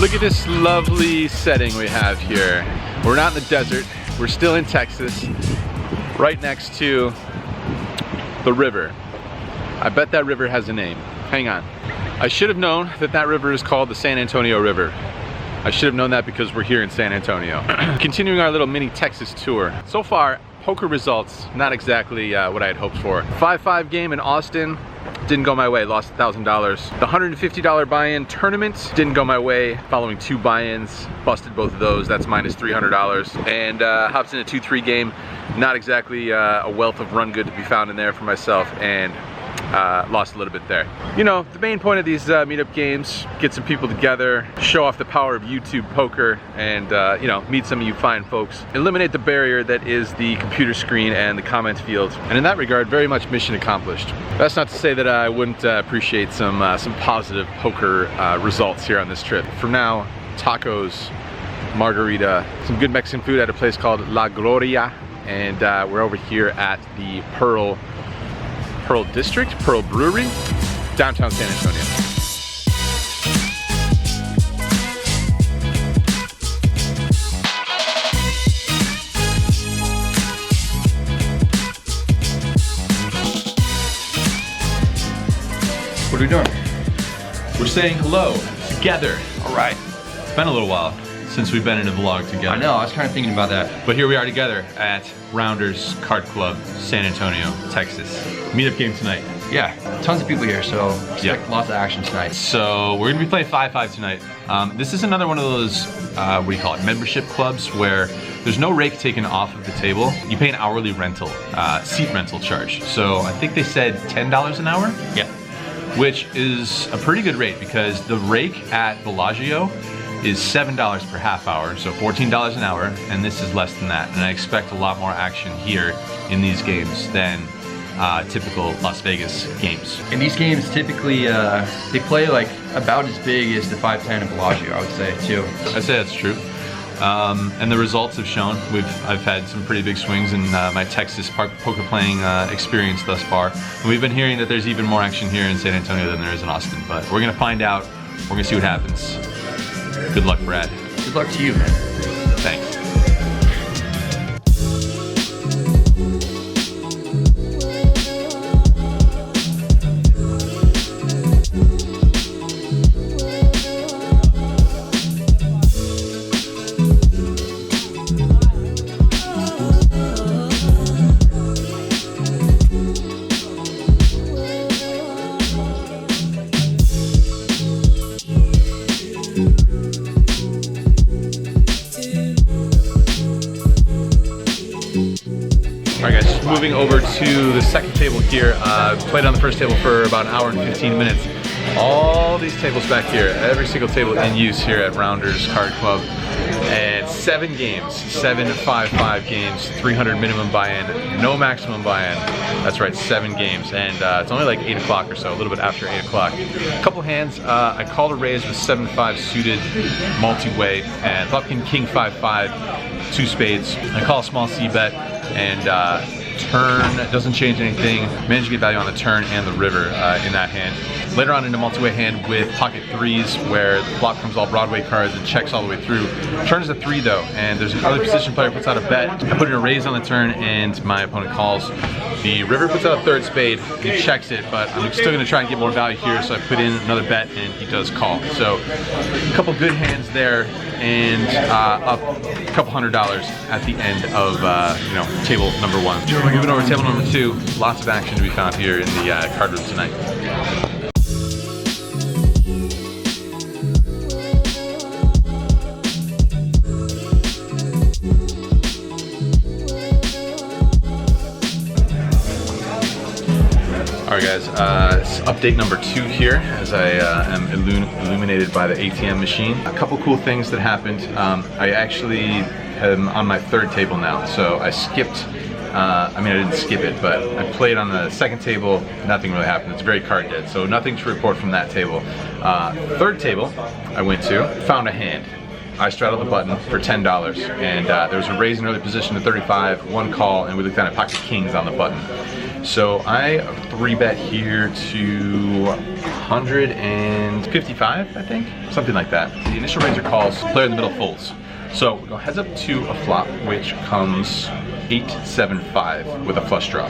Look at this lovely setting we have here. We're not in the desert, we're still in Texas, right next to the river. I bet that river has a name. Hang on. I should have known that that river is called the San Antonio River. I should have known that because we're here in San Antonio. Continuing our little mini Texas tour. So far, poker results, not exactly what I had hoped for. 5-5 game in Austin, didn't go my way, lost $1,000. The $150 buy-in tournament didn't go my way, following 2 buy-ins, busted both of those, that's minus $300. And hopped in a 2-3 game, not exactly a wealth of run good to be found in there for myself, and lost a little bit there. You know, the main point of these meetup games, get some people together, show off the power of YouTube poker, and you know, meet some of you fine folks. Eliminate the barrier that is the computer screen and the comment field. And in that regard, very much mission accomplished. That's not to say that I wouldn't appreciate some positive poker results here on this trip. For now, tacos, margarita, some good Mexican food at a place called La Gloria, and we're over here at the Pearl District, Pearl Brewery, downtown San Antonio. What are we doing? We're saying hello together. All right. It's been a little while since we've been in a vlog together. I know, I was kind of thinking about that. But here we are together at Rounders Card Club, San Antonio, Texas. Meetup game tonight. Yeah, tons of people here, so expect lots of action tonight. So we're gonna be playing 5-5 tonight. This is another one of those, what do you call it, membership clubs where there's no rake taken off of the table. You pay an hourly rental, seat rental charge. So I think they said $10 an hour? Yeah. Which is a pretty good rate because the rake at Bellagio is $7 per half hour, so $14 an hour, and this is less than that. And I expect a lot more action here in these games than typical Las Vegas games. And these games typically, they play like about as big as the 5-10 in Bellagio, I would say, too. I'd say that's true. And the results have shown. I've had some pretty big swings in my Texas poker playing experience thus far. And we've been hearing that there's even more action here in San Antonio than there is in Austin, but we're gonna find out. We're gonna see what happens. Good luck, Brad. Good luck to you, man. Thanks. Alright guys, just moving over to the second table here. Played on the first table for about an hour and 15 minutes. All these tables back here, every single table in use here at Rounders Card Club. And 7 games, 7 5-5 games, 300 minimum buy-in, no maximum buy-in. That's right, 7 games. And it's only like 8 o'clock or so, a little bit after 8 o'clock. A couple hands, I called a raise with 7-5 suited, multi-way, and flop king 5-5, 2 spades. I call a small C-bet, and turn doesn't change anything. Managed to get value on the turn and the river in that hand. Later on in a multi-way hand with pocket 3s where the flop comes all Broadway cards and checks all the way through. Turn is a 3 though, and there's an early position player puts out a bet. I put in a raise on the turn and my opponent calls. The river puts out a 3rd spade, he checks it, but I'm still gonna try and get more value here, so I put in another bet and he does call. So a couple good hands there, and up a couple $100 at the end of you know, table number 1. Moving over to table number 2, lots of action to be found here in the card room tonight. Alright guys, update number 2 here as I am illuminated by the ATM machine. A couple cool things that happened. I actually am on my 3rd table now, so I skipped, I mean I didn't skip it, but I played on the 2nd table, nothing really happened. It's very card dead, so nothing to report from that table. 3rd table I went to, found a hand. I straddled the button for $10, and there was a raise in early position to 35, 1 call, and we looked down at pocket kings on the button. So I 3-bet here to 155, I think, something like that. The initial range of calls, player in the middle folds. So we go heads up to a flop, which comes 8-7-5 with a flush draw.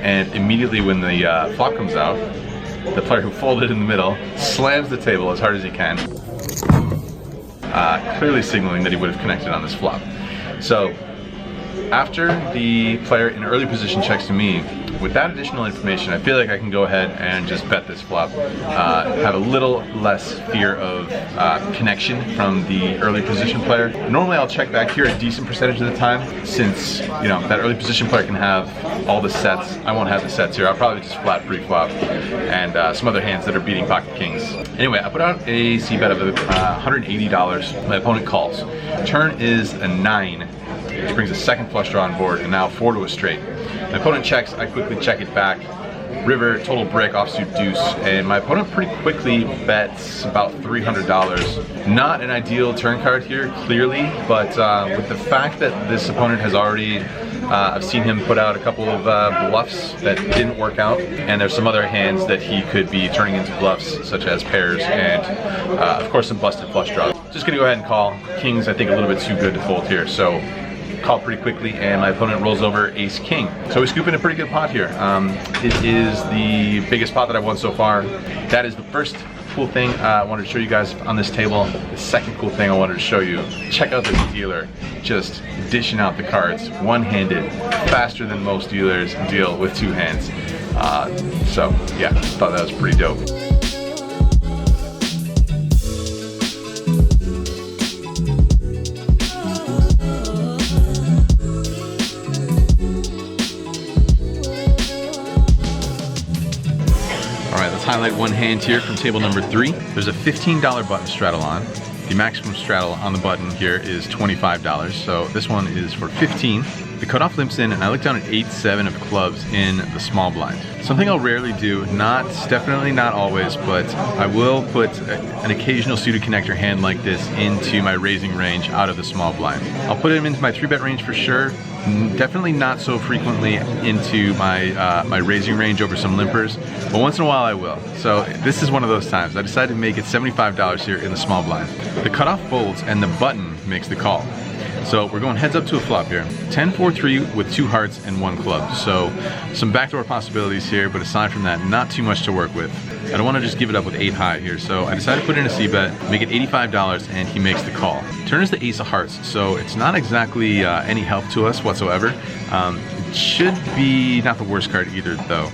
And immediately when the flop comes out, the player who folded in the middle slams the table as hard as he can, clearly signaling that he would have connected on this flop. So after the player in early position checks to me, with that additional information, I feel like I can go ahead and just bet this flop, have a little less fear of connection from the early position player. Normally I'll check back here a decent percentage of the time, since that early position player can have all the sets. I won't have the sets here. I'll probably just flat pre-flop and some other hands that are beating pocket kings. Anyway, I put out a c-bet of $180. My opponent calls. Turn is a 9, which brings a second flush draw on board, and now 4 to a straight. My opponent checks, I quickly check it back. River, total brick, offsuit deuce, and my opponent pretty quickly bets about $300. Not an ideal turn card here, clearly, but with the fact that this opponent has already, I've seen him put out a couple of bluffs that didn't work out, and there's some other hands that he could be turning into bluffs, such as pairs, and of course some busted flush draws. Just gonna go ahead and call. Kings, I think, a little bit too good to fold here, so call pretty quickly, and my opponent rolls over ace king. So we scoop in a pretty good pot here. It is the biggest pot that I've won so far. That is the first cool thing I wanted to show you guys on this table. The second cool thing I wanted to show you, check out this dealer just dishing out the cards one-handed, faster than most dealers deal with 2 hands. So yeah, thought that was pretty dope. Highlight one hand here from table number 3. There's a $15 button straddle on. The maximum straddle on the button here is $25, so this one is for $15. The cutoff limps in, and I look down at 8-7 of clubs in the small blind. Something I'll rarely do, definitely not always, but I will put an occasional suited connector hand like this into my raising range out of the small blind. I'll put him into my 3-bet range for sure. Definitely not so frequently into my my raising range over some limpers, but once in a while I will. So this is one of those times. I decided to make it $75 here in the small blind. The cutoff folds and the button makes the call. So we're going heads up to a flop here. 10-4-3 with 2 hearts and 1 club. So some backdoor possibilities here, but aside from that, not too much to work with. I don't want to just give it up with 8 high here, so I decided to put in a c-bet, make it $85, and he makes the call. Turn is the ace of hearts, so it's not exactly any help to us whatsoever. It should be not the worst card either, though.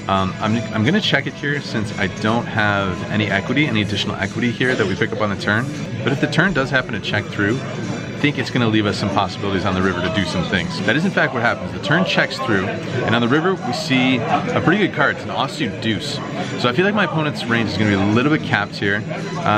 I'm gonna check it here since I don't have any additional equity here that we pick up on the turn. But if the turn does happen to check through, I think it's gonna leave us some possibilities on the river to do some things. That is in fact what happens. The turn checks through, and on the river we see a pretty good card. It's an offsuit deuce. So I feel like my opponent's range is gonna be a little bit capped here.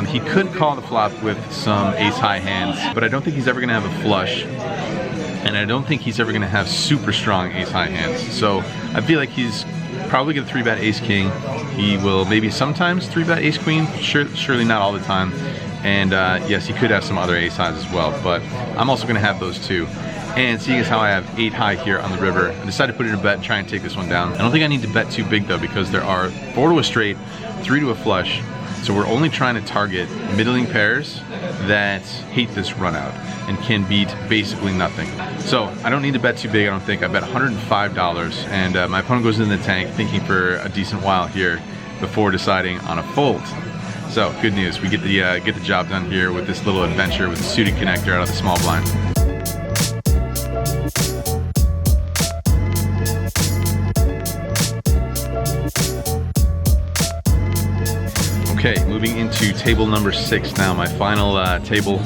He could call the flop with some ace high hands, but I don't think he's ever gonna have a flush. And I don't think he's ever gonna have super strong ace high hands. So I feel like he's probably gonna 3-bet ace king. He will maybe sometimes 3-bet ace queen, surely not all the time. And yes, he could have some other ace highs as well, but I'm also gonna have those too. And seeing as how I have 8 high here on the river, I decided to put in a bet and try and take this one down. I don't think I need to bet too big though, because there are 4 to a straight, 3 to a flush. So we're only trying to target middling pairs that hate this run out and can beat basically nothing. So I don't need to bet too big, I don't think. I bet $105, and my opponent goes in the tank thinking for a decent while here before deciding on a fold. So good news, we get the job done here with this little adventure with the suited connector out of the small blind. Okay, moving into table number 6 now, my final table,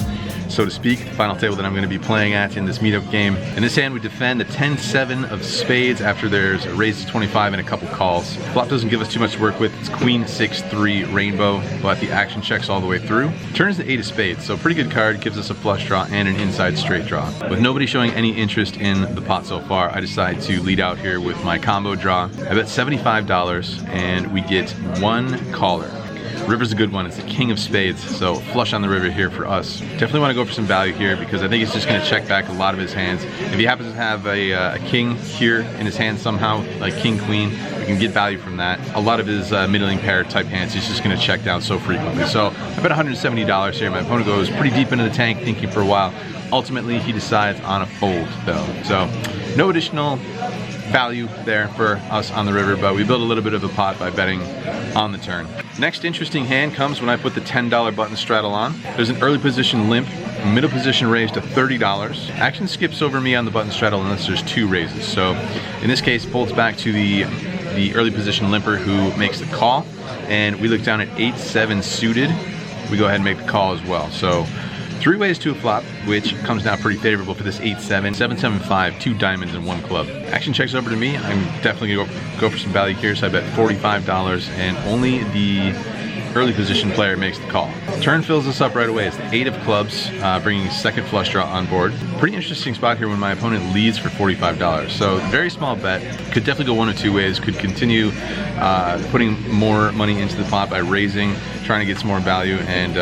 so to speak, the final table that I'm going to be playing at in this meetup game. In this hand, we defend the 10-7 of spades after there's a raise to 25 and a couple calls. Flop doesn't give us too much to work with. It's queen 6-3 rainbow, but the action checks all the way through. Turn is the 8 of spades, so pretty good card, gives us a flush draw and an inside straight draw. With nobody showing any interest in the pot so far, I decide to lead out here with my combo draw. I bet $75 and we get 1 caller. River's a good one. It's the king of spades, so flush on the river here for us. Definitely want to go for some value here because I think it's just going to check back a lot of his hands. If he happens to have a king here in his hand somehow, like king queen, we can get value from that. A lot of his middling pair type hands, he's just going to check down so frequently. So I bet $170 here. My opponent goes pretty deep into the tank, thinking for a while. Ultimately, he decides on a fold though. So no additional value there for us on the river, but we build a little bit of a pot by betting on the turn. Next interesting hand comes when I put the $10 button straddle on. There's an early position limp, middle position raised to $30. Action skips over me on the button straddle unless there's 2 raises. So in this case, folds back to the early position limper who makes the call, and we look down at 8-7 suited. We go ahead and make the call as well. So 3 ways to a flop, which comes down pretty favorable for this 8-7, 7-7-5, 2 diamonds and 1 club. Action checks over to me. I'm definitely gonna go for some value here, so I bet $45, and only the early position player makes the call. Turn fills us up right away. It's the 8 of clubs, bringing second flush draw on board. Pretty interesting spot here when my opponent leads for $45. So very small bet. Could definitely go 1 of 2 ways. Could continue putting more money into the pot by raising, trying to get some more value, and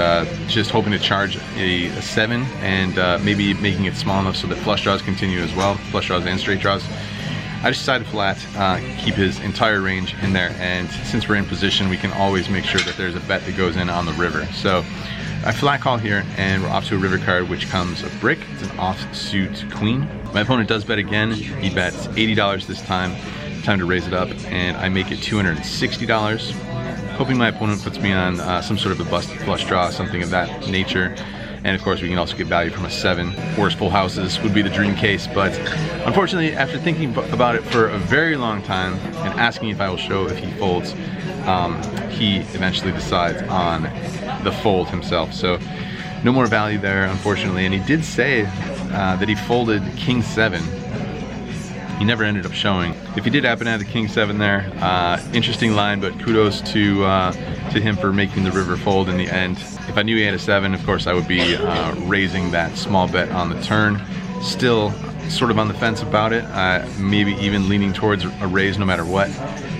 just hoping to charge a 7 and maybe making it small enough so that flush draws continue as well, flush draws and straight draws. I just decided to flat, keep his entire range in there, and since we're in position, we can always make sure that there's a bet that goes in on the river. So I flat call here, and we're off to a river card, which comes a brick. It's an offsuit queen. My opponent does bet again. He bets $80 this time. Time to raise it up, and I make it $260. Hoping my opponent puts me on some sort of a busted flush draw, something of that nature. And of course, we can also get value from a 7. Worst full houses would be the dream case, but unfortunately, after thinking about it for a very long time and asking if I will show if he folds, he eventually decides on the fold himself. So no more value there, unfortunately. And he did say that he folded King 7. He never ended up showing. If he did happen to have the King 7 there, interesting line, but kudos to him for making the river fold in the end. If I knew he had a 7, of course I would be raising that small bet on the turn. Still sort of on the fence about it, maybe even leaning towards a raise no matter what.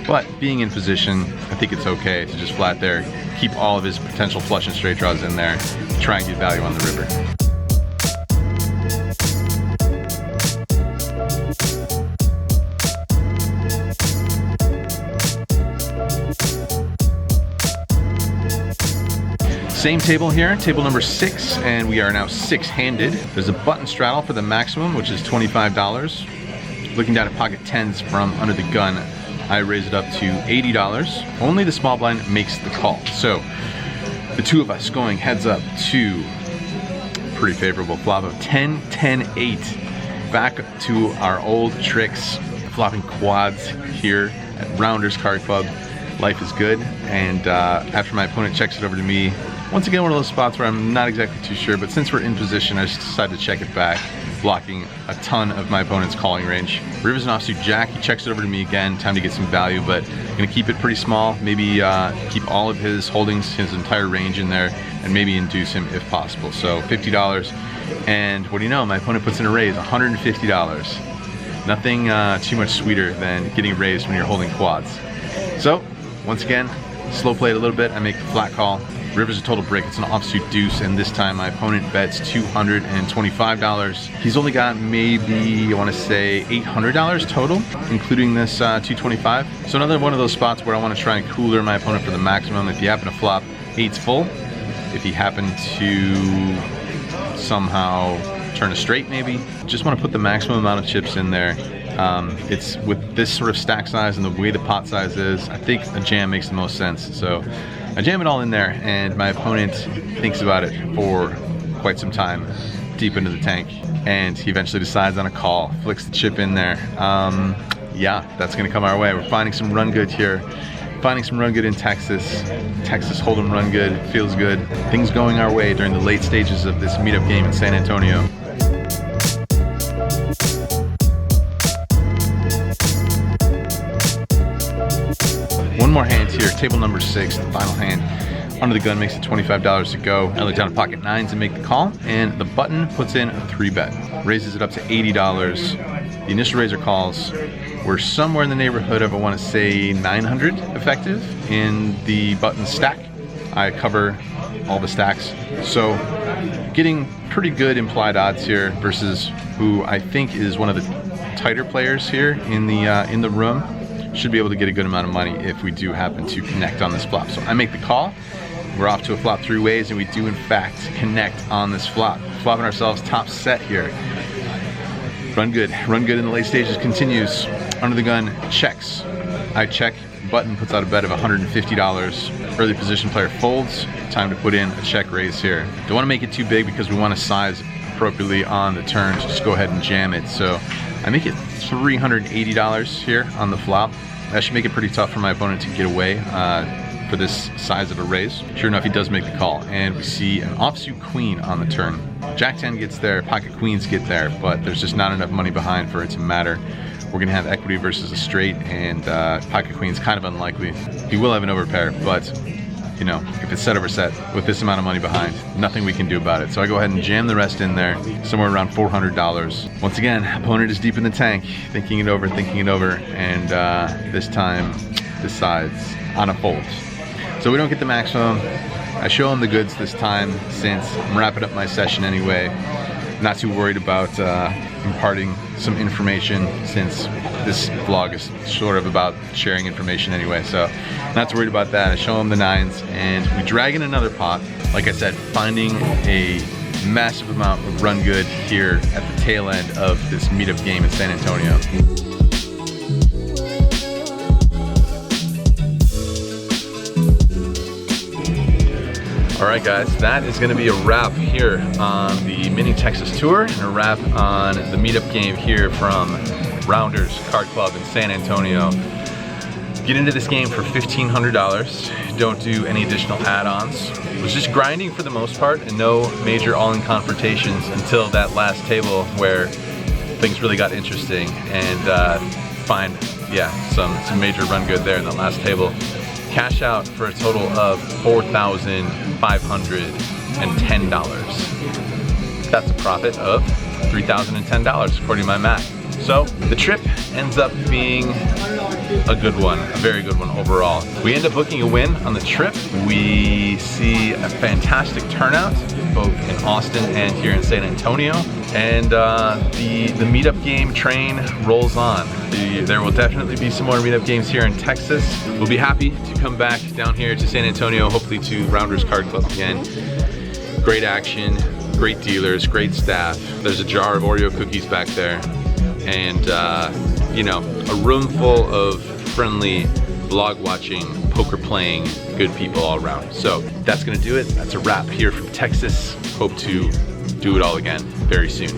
But being in position, I think it's okay to just flat there, keep all of his potential flush and straight draws in there, try and get value on the river. Same table here, table number 6, and we are now 6-handed. There's a button straddle for the maximum, which is $25. Looking down at pocket 10s from under the gun, I raise it up to $80. Only the small blind makes the call. So the 2 of us going heads up to pretty favorable flop of 10-10-8. Back to our old tricks, flopping quads here at Rounders Card Club. Life is good, and after my opponent checks it over to me, once again, one of those spots where I'm not exactly too sure, but since we're in position, I just decided to check it back, blocking a ton of my opponent's calling range. River's an offsuit jack. He checks it over to me again. Time to get some value, but I'm gonna keep it pretty small. Maybe keep all of his holdings, his entire range in there, and maybe induce him if possible. So $50, and what do you know? My opponent puts in a raise, $150. Nothing too much sweeter than getting raised when you're holding quads. So once again, slow play it a little bit. I make the flat call. River's a total break. It's an offsuit deuce, and this time my opponent bets $225. He's only got maybe, I want to say, $800 total, including this $225. So another one of those spots where I want to try and cooler my opponent for the maximum. If you happen to flop 8's full, if he happened to somehow turn a straight, maybe, just want to put the maximum amount of chips in there. It's with this sort of stack size and the way the pot size is, I think a jam makes the most sense. So I jam it all in there, and my opponent thinks about it for quite some time, deep into the tank, and he eventually decides on a call, flicks the chip in there. Yeah, that's gonna come our way. We're finding some run good here, finding some run good in Texas. Texas Hold'em run good, feels good. Things going our way during the late stages of this meetup game in San Antonio. One more hand here, table number 6, the final hand. Under the gun makes it $25 to go. I look down at pocket 9s and make the call, and the button puts in a 3-bet. Raises it up to $80. The initial raiser calls. We're somewhere in the neighborhood of, I want to say, 900 effective in the button stack. I cover all the stacks. So getting pretty good implied odds here versus who I think is one of the tighter players here in the room. Should be able to get a good amount of money if we do happen to connect on this flop. So I make the call. We're off to a flop 3 ways, and we do in fact connect on this flop. Flopping ourselves top set here. Run good in the late stages continues. Under the gun checks. I check. Button puts out a bet of $150. Early position player folds. Time to put in a check raise here. Don't want to make it too big because we want to size appropriately on the turn. So just go ahead and jam it. So I make it $380 here on the flop. That should make it pretty tough for my opponent to get away for this size of a raise. Sure enough, he does make the call, and we see an offsuit queen on the turn. Jack 10 gets there, pocket queens get there, but there's just not enough money behind for it to matter. We're gonna have equity versus a straight, and pocket queen's kind of unlikely. He will have an overpair, but you know, if it's set over set with this amount of money behind, nothing we can do about it. So I go ahead and jam the rest in there, somewhere around $400. Once again, opponent is deep in the tank, thinking it over, and this time decides on a fold. So we don't get the maximum. I show him the goods this time since I'm wrapping up my session anyway. Not too worried about imparting some information since this vlog is sort of about sharing information anyway, so not too worried about that. I show him the 9s and we drag in another pot. Like I said, finding a massive amount of run good here at the tail end of this meetup game in San Antonio. Alright guys, that is going to be a wrap here on the Mini Texas Tour and a wrap on the meetup game here from Rounders Card Club in San Antonio. Get into this game for $1,500. Don't do any additional add-ons. Was just grinding for the most part and no major all-in confrontations until that last table where things really got interesting and find some major run good there in the last table. Cash out for a total of $4,510. That's a profit of $3,010 according to my math. So the trip ends up being a good one, a very good one overall. We end up booking a win on the trip. We see a fantastic turnout both in Austin and here in San Antonio. And the meetup game train rolls on. There will definitely be some more meetup games here in Texas. We'll be happy to come back down here to San Antonio, hopefully to Rounders Card Club again. Great action, great dealers, great staff. There's a jar of Oreo cookies back there. And you know, a room full of friendly, vlog watching, poker playing, good people all around. So that's gonna do it. That's a wrap here from Texas. Hope to do it all again very soon.